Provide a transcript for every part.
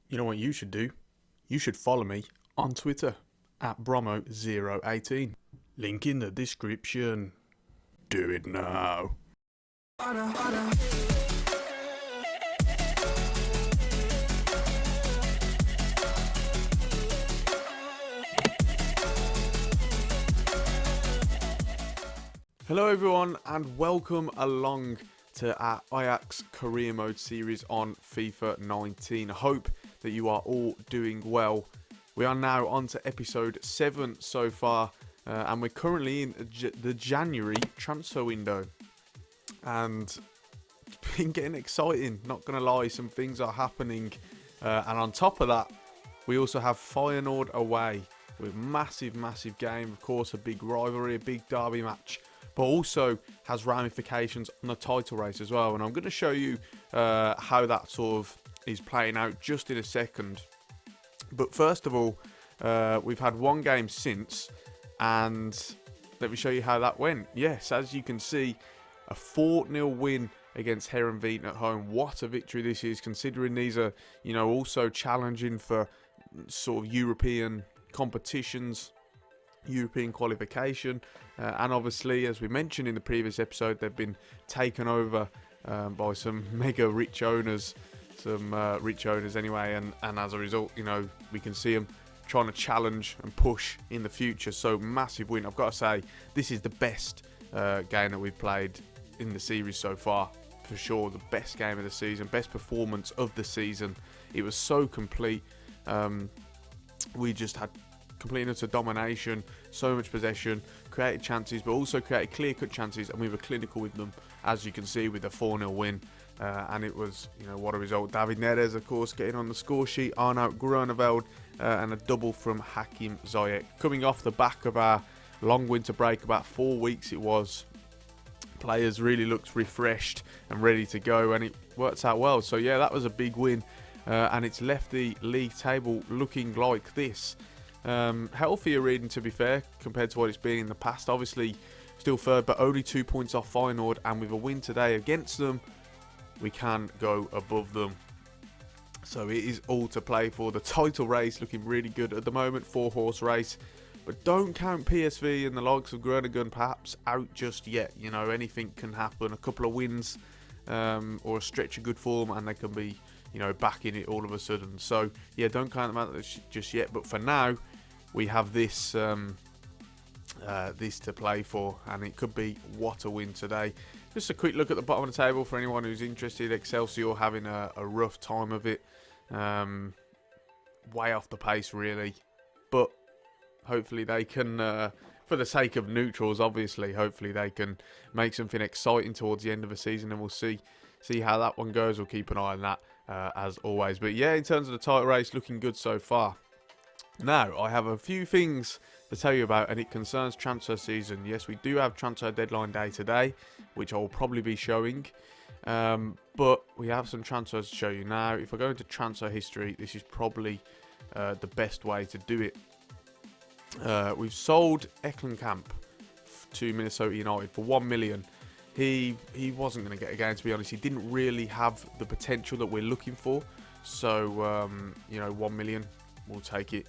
You know what you should do? You should follow me on Twitter at Bromo018. Link in the description. Do it now. Hello everyone and welcome along to our Ajax career mode series on FIFA 19. I hope that you are all doing well. We are now on to episode 7 so far, and we're currently in the January transfer window, and it's been getting exciting, not gonna lie. Some things are happening, and on top of that we also have Feyenoord away with massive game, of course, a big rivalry, a big derby match, but also has ramifications on the title race as well. And I'm going to show you how that sort of is playing out just in a second. But first of all, we've had one game since, and let me show you how that went. Yes, as you can see, a 4-0 win against Heerenveen at home. What a victory this is, considering these are, also challenging for sort of European competitions, European qualification, and obviously, as we mentioned in the previous episode, they've been taken over by some mega rich owners, anyway, and as a result, we can see them trying to challenge and push in the future. So massive win. I've got to say, this is the best game that we've played in the series so far, for sure. The best game of the season, best performance of the season. It was so complete. We just had complete and utter domination, so much possession, created chances, but also created clear-cut chances, and we were clinical with them, as you can see, with the 4-0 win. And it was, what a result. David Neres, of course, getting on the score sheet, Arnout Groeneveld, and a double from Hakim Ziyech. Coming off the back of our long winter break, about 4 weeks it was, players really looked refreshed and ready to go, and it worked out well. So yeah, that was a big win, and it's left the league table looking like this. Healthier reading, to be fair, compared to what it's been in the past. Obviously still third, but only 2 points off Feyenoord, and with a win today against them, we can go above them. So it is all to play for. The title race looking really good at the moment, 4-horse race, but don't count PSV and the likes of Groningen perhaps out just yet. Anything can happen. A couple of wins or a stretch of good form, and they can be back in it all of a sudden. So yeah, don't count them out just yet, but for now we have this this to play for, and it could be what a win today. Just a quick look at the bottom of the table for anyone who's interested. Excelsior having a rough time of it, way off the pace really, but hopefully they can, for the sake of neutrals obviously, hopefully they can make something exciting towards the end of the season, and we'll see how that one goes. We'll keep an eye on that as always. But yeah, in terms of the title race, looking good so far. Now, I have a few things to tell you about, and it concerns transfer season. Yes, we do have transfer deadline day today, which I will probably be showing. But we have some transfers to show you now. If I go into transfer history, this is probably the best way to do it. We've sold Eklenkamp to Minnesota United for 1 million. He wasn't going to get a game, to be honest. He didn't really have the potential that we're looking for. So, 1 million, we'll take it.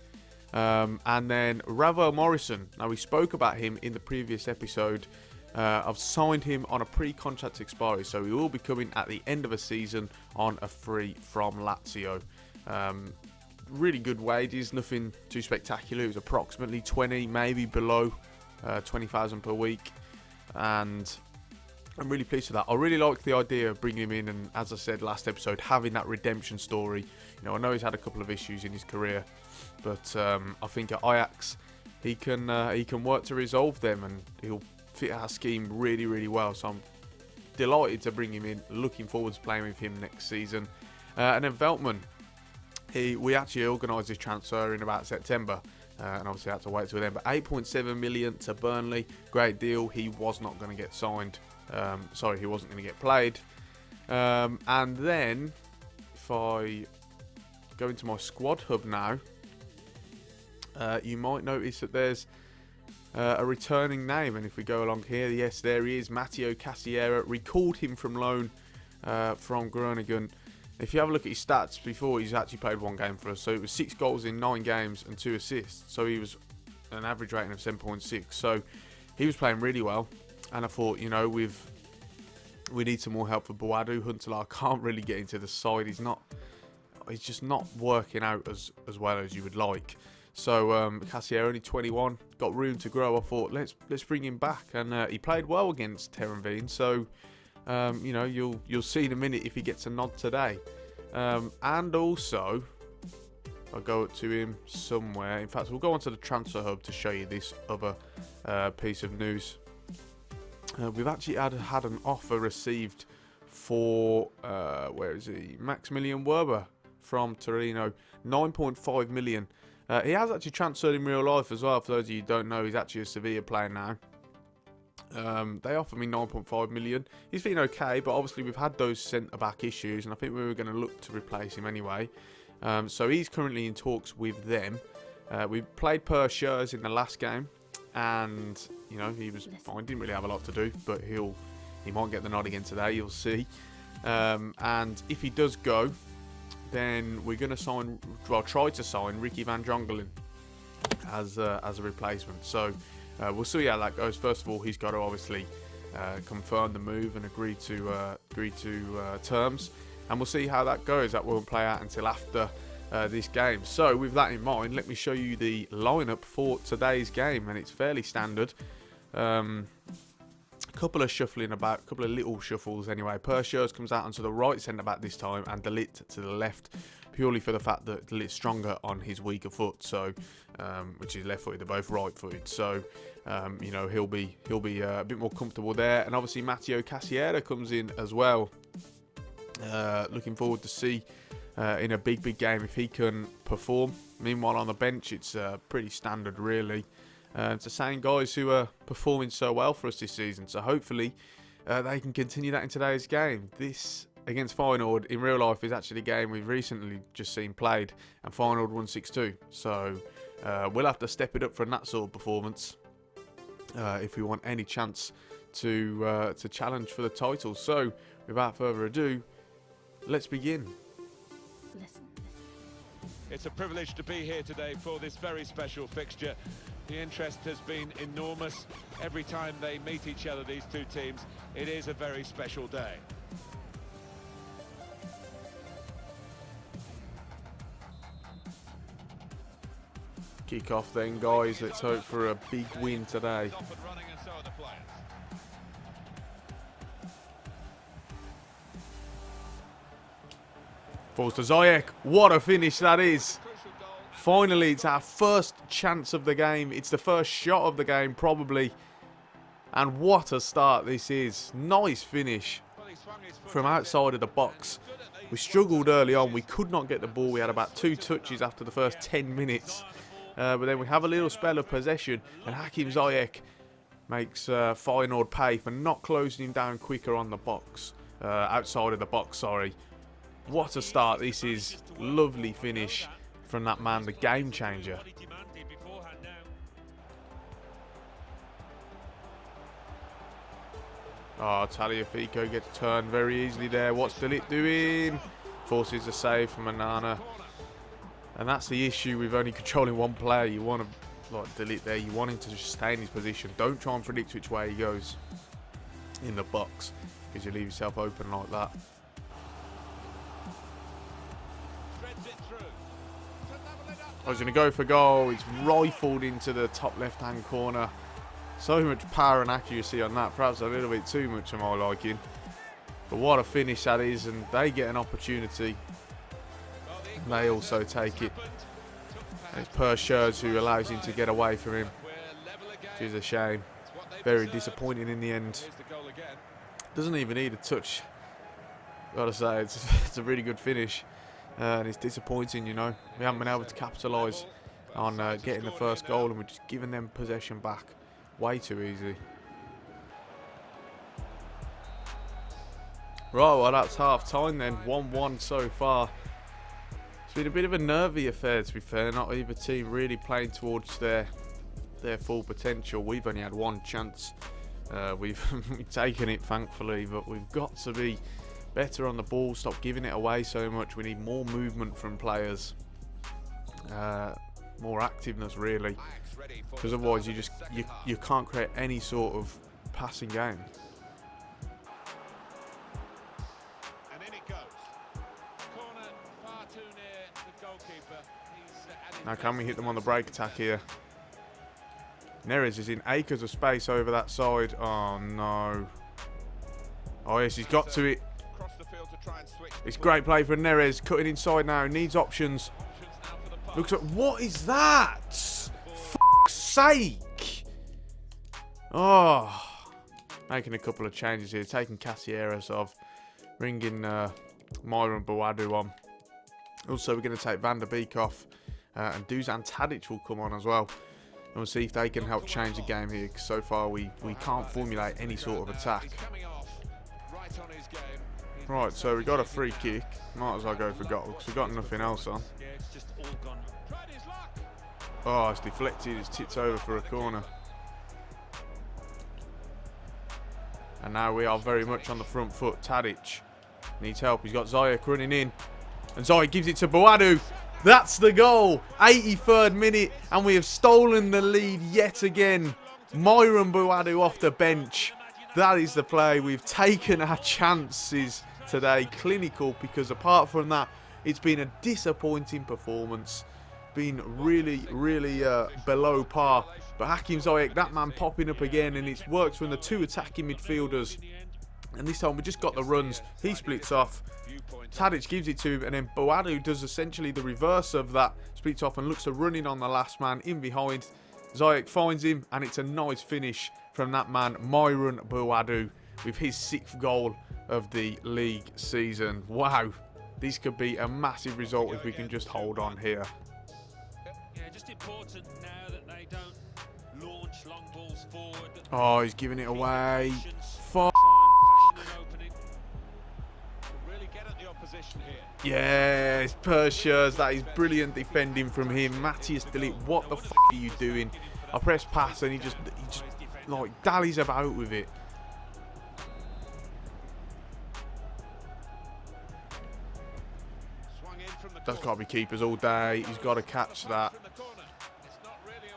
And then Ravel Morrison. Now, we spoke about him in the previous episode. I've signed him on a pre-contract expiry, so he will be coming at the end of a season on a free from Lazio. Really good wages, nothing too spectacular. It was approximately 20, maybe below 20,000 per week, and I'm really pleased with that. I really like the idea of bringing him in, and as I said last episode, having that redemption story. I know he's had a couple of issues in his career, but I think at Ajax he can work to resolve them, and he'll fit our scheme really well. So I'm delighted to bring him in. Looking forward to playing with him next season. And then Veltman, we actually organised this transfer in about September, and obviously had to wait till then. But 8.7 million to Burnley, great deal. He was not going to get signed. He wasn't going to get played. And then, if I go into my squad hub now, you might notice that there's a returning name. And if we go along here, yes, there he is, Matteo Cassiera. Recalled him from loan from Groningen. If you have a look at his stats before, he's actually played 1 game for us. So it was 6 goals in 9 games and 2 assists. So he was an average rating of 7.6. So he was playing really well. And I thought, you know, we need some more help for Boadu. Huntelaar can't really get into the side. He's just not working out as well as you would like. So Cassier, only 21, got room to grow. I thought let's bring him back, and he played well against Terenveen. So you know, you'll see in a minute if he gets a nod today. And also, I'll go up to him somewhere. In fact, we'll go onto the transfer hub to show you this other piece of news. We've actually had an offer received for where is he? Maximilian Werber from Torino, 9.5 million. He has actually transferred in real life as well. For those of you who don't know, he's actually a Sevilla player now. They offered me 9.5 million. He's been okay, but obviously we've had those centre-back issues, and I think we were going to look to replace him anyway. So he's currently in talks with them. We played Per Schurz in the last game, and you know, he was fine. Didn't really have a lot to do, but he might get the nod again today. You'll see. And if he does go, then we're going to try to sign Ricky van Drongelen as a replacement. So we'll see how that goes. First of all, he's got to obviously confirm the move and agree to terms, and we'll see how that goes. That won't play out until after this game. So with that in mind, let me show you the lineup for today's game, and it's fairly standard. Couple of shuffling about, couple of little shuffles anyway. Per Schurz comes out onto the right centre back this time, and De Ligt to the left, purely for the fact that De Ligt's stronger on his weaker foot, so which is left footed. They're both right footed, so you know, he'll be a bit more comfortable there. And obviously Matteo Cassiera comes in as well. Looking forward to see in a big game if he can perform. Meanwhile on the bench, it's pretty standard really. It's the same guys who are performing so well for us this season. So hopefully they can continue that in today's game. This against Feyenoord in real life is actually a game we've recently just seen played, and Feyenoord won 6-2. So we'll have to step it up from that sort of performance if we want any chance to challenge for the title. So without further ado, let's begin. It's a privilege to be here today for this very special fixture. The interest has been enormous. Every time they meet each other, these two teams, it is a very special day. Kick off then, guys. Let's hope for a big win today. Falls to Ziyech. What a finish that is. Finally, it's our first chance of the game. It's the first shot of the game, probably. And what a start this is. Nice finish from outside of the box. We struggled early on. We could not get the ball. We had about 2 touches after the first 10 minutes. But then we have a little spell of possession. And Hakim Ziyech makes Feyenoord pay for not closing him down quicker on the box. Outside of the box, sorry. What a start this is. Lovely finish from that man, the game changer. Oh, Tagliafico gets turned very easily there. What's De Ligt doing? Forces a save from Anana. And that's the issue with only controlling one player. You want to, like De Ligt there, you want him to just stay in his position. Don't try and predict which way he goes in the box, because you leave yourself open like that. I was going to go for goal. It's rifled into the top left-hand corner. So much power and accuracy on that. Perhaps a little bit too much for my liking. But what a finish that is. And they get an opportunity. And they also take it. And it's Per Schurz who allows him to get away from him. Which is a shame. Very disappointing in the end. Doesn't even need a touch. Gotta say, it's a really good finish. And it's disappointing, you know. We haven't been able to capitalise on getting the first goal, and we're just giving them possession back way too easy. Right, well, that's half time then. 1-1 so far. It's been a bit of a nervy affair, to be fair. Not either team really playing towards their full potential. We've only had one chance. We've taken it, thankfully, but we've got to be better on the ball, stop giving it away so much. We need more movement from players, more activeness really, because otherwise you can't create any sort of passing game. And in it goes. Corner far too near the goalkeeper. Now can we hit them on the break attack here? Neres is in acres of space over that side. Oh no. Oh yes, he's got to it. It's great play for Neres, cutting inside now, needs options. Looks at, what is that? Fuck's sake. Oh. Making a couple of changes here, taking Cassieras off, bringing Myron Boadu on. Also, we're going to take Van der Beek off, and Dusan Tadic will come on as well. And we'll see if they can help change the game here, because so far we can't formulate any sort of attack. Right, so we got a free kick. Might as well go for goal, because we've got nothing else on. Oh, it's deflected, it's tipped over for a corner. And now we are very much on the front foot. Tadic needs help, he's got Ziyech running in. And Ziyech gives it to Boadu. That's the goal. 83rd minute, and we have stolen the lead yet again. Myron Boadu off the bench. That is the play. We've taken our chances today. Clinical, because apart from that, it's been a disappointing performance. Been really below par. But Hakim Ziyech, that man popping up again, and it's worked from the two attacking midfielders. And this time we just got the runs. He splits off. Tadic gives it to him, and then Boadu does essentially the reverse of that. Splits off and looks to run in on the last man in behind. Ziyech finds him, and it's a nice finish from that man, Myron Boadu, with his 6th goal of the league season. Wow, this could be a massive result if we can just hold on here. Yeah, just important now that they don't launch long balls forward. Oh, he's giving it away. Fuck. Yes, Pershers, that is brilliant defending from him. Matthias de Ligt, what the fuck are you doing? I press pass and he just like dallies about with it. That's got to be keepers all day. He's got to catch that.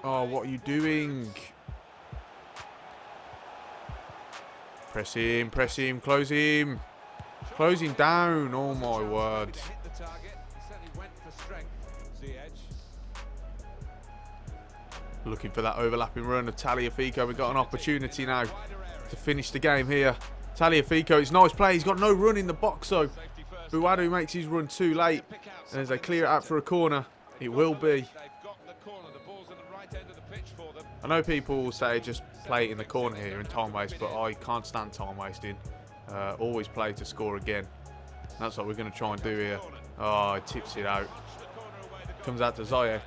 Oh, what are you doing? Press him, close him. Close him down, oh my word. Looking for that overlapping run of Tagliafico. We've got an opportunity now to finish the game here. Tagliafico, it's a nice play. He's got no run in the box though. Boadu makes his run too late. And as they clear it out for a corner, it will be. I know people will say just play it in the corner here in time waste, but I can't stand time wasting. Always play to score again. That's what we're going to try and do here. Oh, it tips it out. Comes out to Ziyech.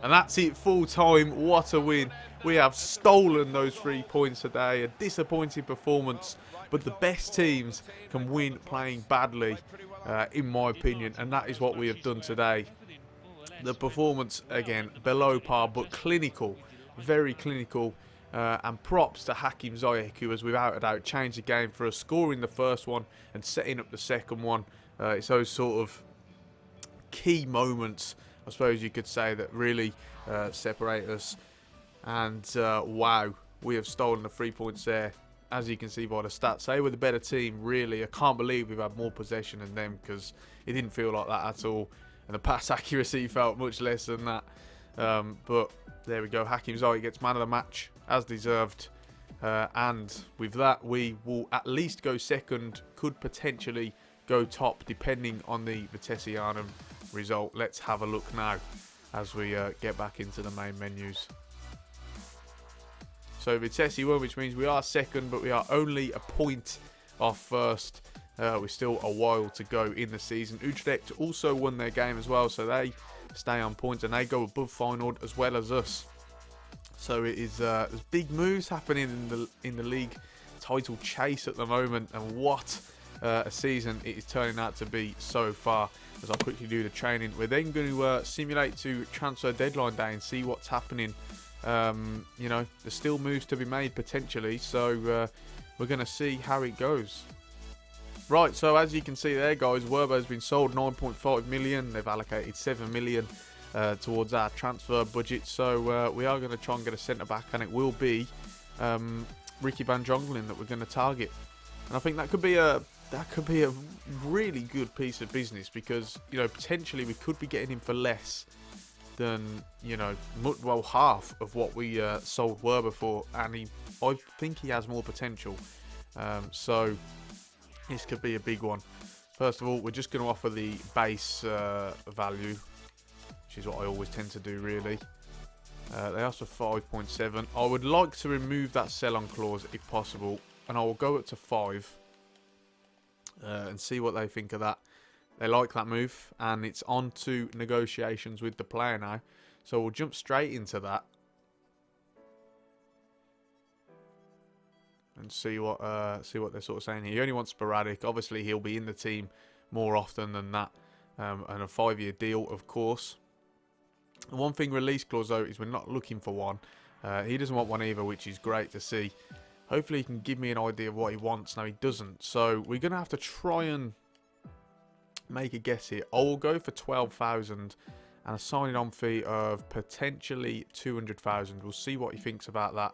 And that's it, full time. What a win. We have stolen those 3 points today. A disappointing performance. But the best teams can win playing badly, in my opinion. And that is what we have done today. The performance, again, below par, but clinical. Very clinical. And props to Hakim Ziyech, who has without a doubt changed the game for us, scoring the first one and setting up the second one. It's those sort of key moments, I suppose you could say, that really separate us. And wow, we have stolen the 3 points there. As you can see by the stats, they were the better team, really. I can't believe we've had more possession than them, because it didn't feel like that at all. And the pass accuracy felt much less than that. But there we go. Hakim Ziyech gets man of the match, as deserved. And with that, we will at least go second, could potentially go top, depending on the Vitesse result. Let's have a look now as we get back into the main menus. So Vitesse won, which means we are second, but we are only a point off first. We're still a while to go in the season. Utrecht also won their game as well, so they stay on points and they go above Feyenoord as well as us. So it is there's big moves happening in the league title chase at the moment, and what a season it is turning out to be so far. As I quickly do the training, we're then going to simulate to transfer deadline day and see what's happening. You know, there's still moves to be made potentially, so we're going to see how it goes. Right, so as you can see there, guys, Werber's been sold 9.5 million. They've allocated 7 million towards our transfer budget. So we are going to try and get a centre back, and it will be Ricky Van Drongelen that we're going to target. And I think that could be a really good piece of business, because potentially we could be getting him for less than half of what we sold Werber for, and I think he has more potential. So this could be a big one. First of all, we're just going to offer the base value, which is what I always tend to do, really. They asked for 5.7. I would like to remove that sell-on clause if possible, and I will go up to 5 and see what they think of that. They like that move, and it's on to negotiations with the player now. So we'll jump straight into that and see what they're sort of saying here. He only wants sporadic. Obviously, he'll be in the team more often than that, and a 5-year deal, of course. One thing, release clause, though, is we're not looking for one. He doesn't want one either, which is great to see. Hopefully, he can give me an idea of what he wants. No, he doesn't. So we're going to have to try and make a guess here. I will go for 12,000 and a signing on fee of potentially 200,000. We'll see what he thinks about that.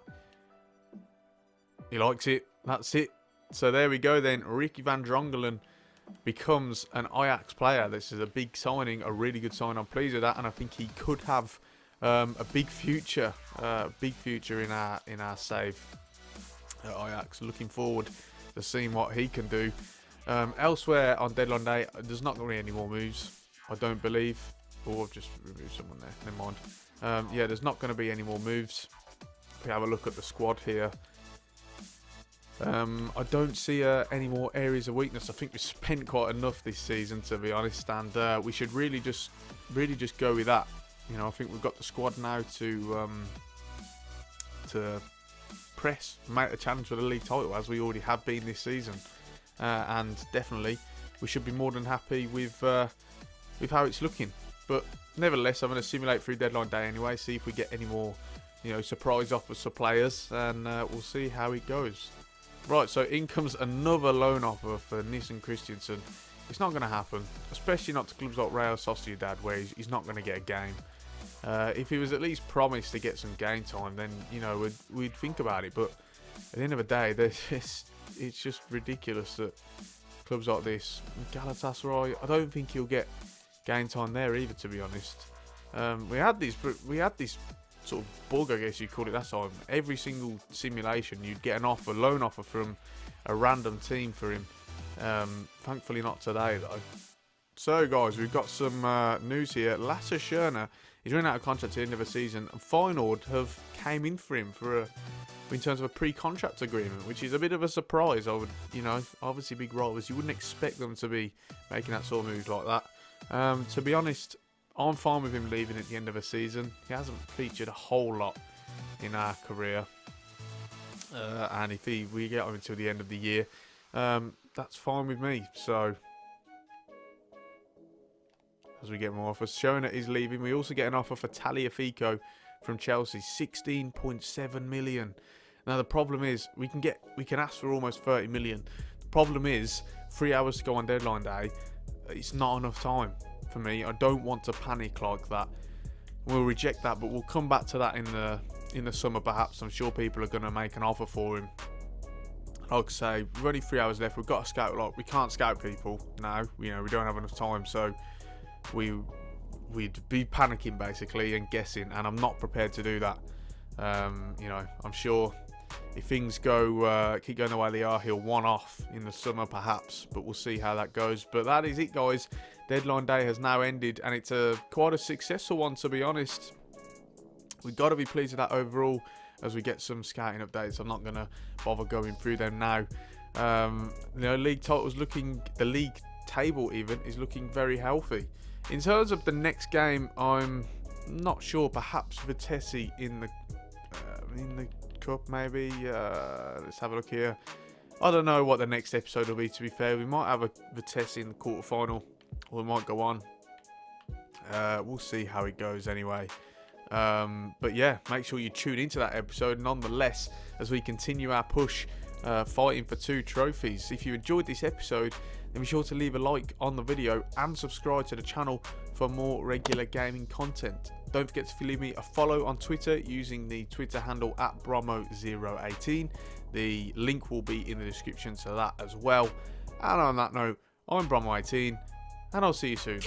He likes it. That's it. So there we go then. Ricky Van Drongelen becomes an Ajax player. This is a big signing, a really good sign. I'm pleased with that, and I think he could have a big future in our save at Ajax. Looking forward to seeing what he can do. Elsewhere on deadline day, there's not going to be any more moves, I don't believe. Or I've just removed someone there. Never mind. Yeah, there's not going to be any more moves. If we have a look at the squad here, I don't see any more areas of weakness. I think we've spent quite enough this season, to be honest, and we should really just go with that. I think we've got the squad now to mount a challenge for the league title, as we already have been this season, and definitely we should be more than happy with how it's looking. But nevertheless, I'm going to simulate through deadline day anyway, see if we get any more surprise offers for players, and we'll see how it goes. Right, so in comes another loan offer for Nixus Christensen. It's not going to happen, especially not to clubs like Real Sociedad, where he's not going to get a game. If he was at least promised to get some game time, then we'd think about it. But at the end of the day, it's just ridiculous that clubs like this, Galatasaray, I don't think he'll get game time there either, to be honest. We had this sort of bug, I guess you call it, that time. Every single simulation, you'd get an offer, loan offer from a random team for him. Thankfully not today, though. So, guys, we've got some news here. Lasse Schöne, he's running out of contract at the end of the season, and Feyenoord have came in for him in terms of a pre-contract agreement, which is a bit of a surprise. I would, obviously big rivals, you wouldn't expect them to be making that sort of move like that. To be honest, I'm fine with him leaving at the end of the season. He hasn't featured a whole lot in our career, and if we get him until the end of the year, that's fine with me. So as we get more offers, showing that he's leaving, we also get an offer for Tagliafico from Chelsea, 16.7 million. Now the problem is we can ask for almost 30 million. The problem is 3 hours to go on deadline day. It's not enough time for me. I don't want to panic like that. We'll reject that, but we'll come back to that in the summer perhaps. I'm sure people are going to make an offer for him. Like I say, we've only 3 hours left. We've got to scout. Like, we can't scout people now. We don't have enough time, so we'd be panicking basically and guessing, and I'm not prepared to do that. I'm sure if things keep going the way they are, he'll one off in the summer perhaps, but we'll see how that goes. But that is it, guys. Deadline day has now ended, and it's quite a successful one, to be honest. We've got to be pleased with that overall as we get some scouting updates. I'm not going to bother going through them now. League title's the league table even is looking very healthy. In terms of the next game, I'm not sure. Perhaps Vitesse in the cup, maybe. Let's have a look here. I don't know what the next episode will be, to be fair. We might have a Vitesse in the quarterfinal, or we might go on. We'll see how it goes anyway. But yeah, make sure you tune into that episode nonetheless as we continue our push fighting for 2 trophies. If you enjoyed this episode, then be sure to leave a like on the video and subscribe to the channel for more regular gaming content. Don't forget to leave me a follow on Twitter using the Twitter handle @Bromo018. The link will be in the description to that as well. And on that note, I'm Bromo18, and I'll see you soon.